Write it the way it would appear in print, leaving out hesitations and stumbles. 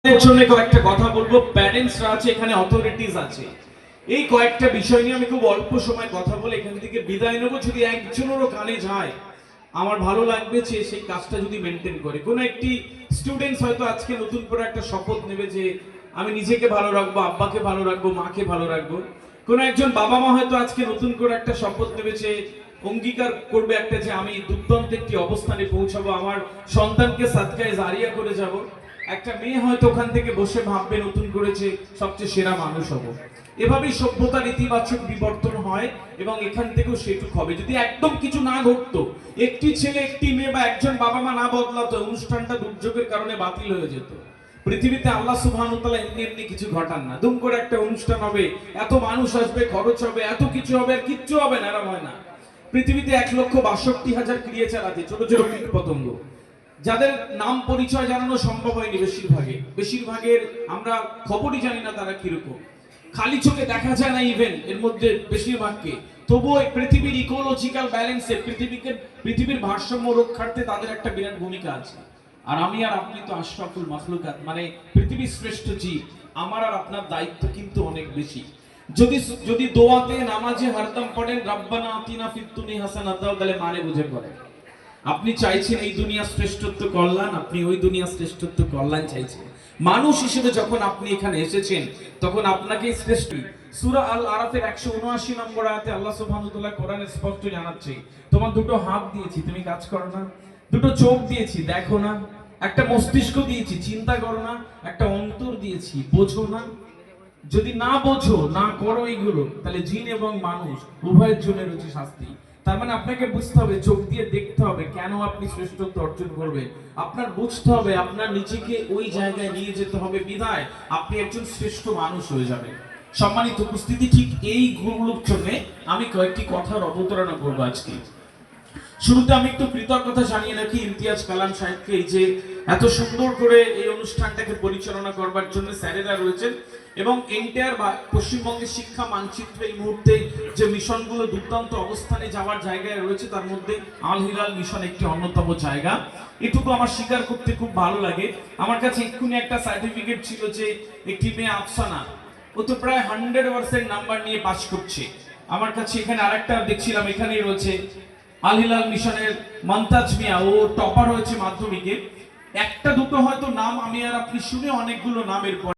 এর জন্য কয়েকটা কথা বলবো। প্যারেন্টসরা আছে, এখানে অথরিটিস আছে। এই কয়েকটা বিষয় নিয়ে আমি খুব অল্প সময় কথা বলে এখান থেকে বিদায় নেবো। যদি একজনেরও কানে যায় আমার ভালো লাগবে যে সেই কাজটা যদি মেনটেন করে। কোনো একটি স্টুডেন্টস হয়তো আজকে নতুন করে একটা শপথ নেবে যে আমি নিজেকে ভালো রাখবো, আব্বাকে ভালো রাখবো, মাকে ভালো রাখবো। কোনো একজন বাবা মা হয়তো আজকে নতুন করে একটা শপথ নেবে যে অঙ্গীকার করবে একটা যে আমি দুর্দান্ত একটি অবস্থানে পৌঁছাবো, আমার সন্তানকে সাদকায়ে জারিয়া করে যাব। একটা মেয়ে হয়তো ওখান থেকে বসে ভাববে নতুন করেছে সবচেয়ে সেরা মানুষ হব। এভাবেই সভ্যতার ইতিবাচক বিবর্তন হয় এবং এখান থেকেও সেটুক হবে। যদি একদম কিছু না ঘটতো, একটি ছেলে একটি মেয়ে বা একজন বাবা মা না বদলাতো, অনুষ্ঠানটা দুর্যোগের কারণে বাতিল হয়ে যেত। পৃথিবীতে আল্লাহ সুবহানাহু ওয়া তাআলা এমনি এমনি কিছু ঘটান না। দুম করে একটা অনুষ্ঠান হবে, এত মানুষ আসবে, খরচ হবে, এত কিছু হবে, আর কিচ্ছু হবে না, এরকম হয় না। পৃথিবীতে 1,62,000 ক্রিয়েচার আছে, ছোট ছোট কীট পতঙ্গ, যাদের নাম পরিচয় জানানো সম্ভব হয়নি বেশিরভাগের আমরা খবরই জানি না তারা কিরকম। খালি চোখে দেখা যায় না ইভেন এর মধ্যে বেশিরভাগকে। তবুও পৃথিবীর ইকোলজিক্যাল ব্যালেন্সে, পৃথিবীর ভারসাম্য রক্ষার্থে তাদের একটা বিরাট ভূমিকা আছে। আর আমি আর আপনি তো আশরাফুল মাখলুকাত, মানে পৃথিবীর শ্রেষ্ঠ জীব। আমার আর আপনার দায়িত্ব কিন্তু অনেক বেশি। যদি দোয়াতে নামাজে হরদম পড়েন রব্বানা আতিনা ফিদ দুনিয়া হাসানাতাও, তাহলে মানে বুঝে পড়ে। আপনি চাইছেন এই দুনিয়ার শ্রেষ্ঠত্ব কল্যাণ, আপনি ওই দুনিয়ার শ্রেষ্ঠত্ব কল্যাণ চাইছেন। মানুষ হিসেবে যখন আপনি এখানে এসেছেন তখন আপনাকে শ্রেষ্ঠ। সূরা আল আরাফের 179 নম্বর আয়াতে আল্লাহ সুবহানাহু ওয়া তাআলা কোরআনে স্পষ্ট জানাচ্ছে, তোমার দুটো হাত দিয়েছি, তুমি কাজ করো না। দুটো চোখ দিয়েছি, দেখো না। একটা মস্তিষ্ক দিয়েছি, চিন্তা করো না। একটা অন্তর দিয়েছি, বোঝো না। যদি না বোঝো, না করো এগুলো, তাহলে জিন এবং মানুষ উভয়ের জন্য রয়েছে শাস্তি। তার মানে আপনাকে বুঝতে হবে, চোখ দিয়ে দেখতে হবে কেন আপনি শ্রেষ্ঠত্ব অর্জন করবেন। আপনার বুঝতে হবে, আপনার নিজেকে ওই জায়গায় নিয়ে যেতে হবে, বিধায় আপনি একজন শ্রেষ্ঠ মানুষ হয়ে যাবেন। সম্মানিত উপস্থিতি, ঠিক এই গুণগুলোর জন্য আমি কয়েকটি কথার অবতারণা করবো আজকে। শুরুতে আমি একটু কৃতজ্ঞতা জানিয়ে রাখি ইমতিয়াজ কালাম সাহেবকে, এই যে এত সুন্দর করে এই অনুষ্ঠানটাকে পরিচালনা করবার জন্য স্যারেরা রয়েছেন এবং এন্টায়ার পশ্চিমবঙ্গের শিক্ষা মানচিত্রে এই মুহূর্তে যে মিশনগুলো দুর্দান্ত অবস্থানে যাওয়ার জায়গায় রয়েছে তার মধ্যে আল হিলাল মিশন একটি অন্যতম জায়গা। এটুকু আমার স্বীকার করতে খুব ভালো লাগে। আমার কাছে এক্ষুনি একটা সার্টিফিকেট ছিল যে একটি মেয়ে আফসানা, ও তো প্রায় 100% নাম্বার নিয়ে পাস করছে। আমার কাছে এখানে আরেকটা দেখছিলাম, এখানেই রয়েছে আল হিলাল মিশনের মন্তাজ মিয়া, ও টপার হয়েছে মাধ্যমিকে। একটা দুটো হয়তো নাম আমি আর আপনি শুনে অনেকগুলো নামের পর